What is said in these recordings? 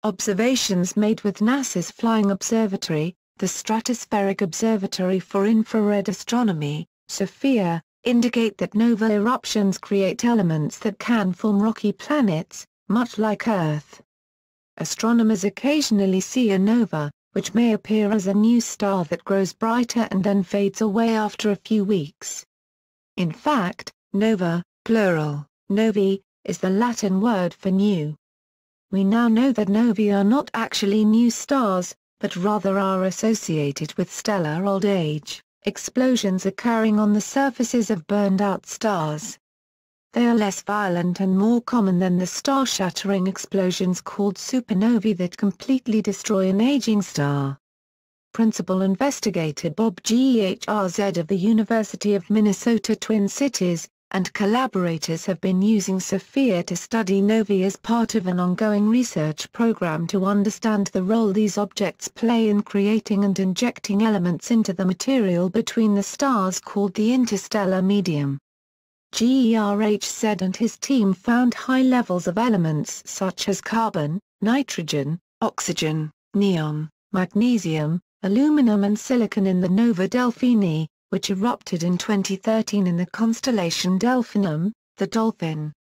Observations made with NASA's Flying Observatory, the Stratospheric Observatory for Infrared Astronomy, SOFIA, indicate that nova eruptions create elements that can form rocky planets, much like Earth. Astronomers occasionally see a nova, which may appear as a new star that grows brighter and then fades away after a few weeks. In fact, nova, plural, novae, is the Latin word for new. We now know that novae are not actually new stars, but rather are associated with stellar old age, explosions occurring on the surfaces of burned-out stars. They are less violent and more common than the star-shattering explosions called supernovae that completely destroy an aging star. Principal investigator Bob Gehrz of the University of Minnesota Twin Cities, and collaborators have been using SOFIA to study novae as part of an ongoing research program to understand the role these objects play in creating and injecting elements into the material between the stars called the interstellar medium. Gehrz and his team found high levels of elements such as carbon, nitrogen, oxygen, neon, magnesium, aluminum and silicon in the nova Delphini, which erupted in 2013 in the constellation Delphinum, the dolphin.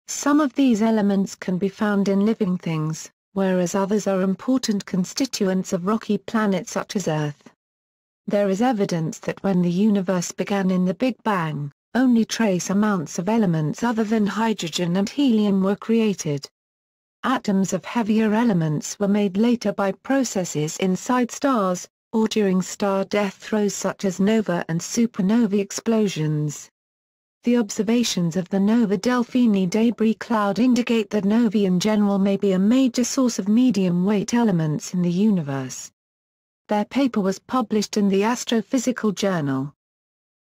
Some of these elements can be found in living things, whereas others are important constituents of rocky planets such as Earth. There is evidence that when the universe began in the Big Bang, only trace amounts of elements other than hydrogen and helium were created. Atoms of heavier elements were made later by processes inside stars, or during star death throes such as nova and supernovae explosions. The observations of the nova Delphini debris cloud indicate that novae in general may be a major source of medium-weight elements in the universe. Their paper was published in the Astrophysical Journal.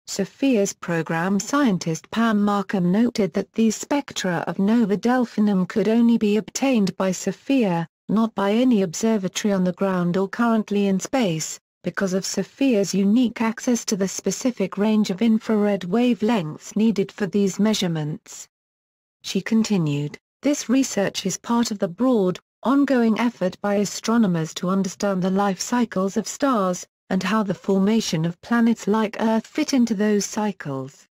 SOFIA's program scientist Pam Markham noted that these spectra of nova Delphinum could only be obtained by SOFIA, not by any observatory on the ground or currently in space, because of SOFIA's unique access to the specific range of infrared wavelengths needed for these measurements. She continued, "This research is part of the broad, ongoing effort by astronomers to understand the life cycles of stars, and how the formation of planets like Earth fit into those cycles."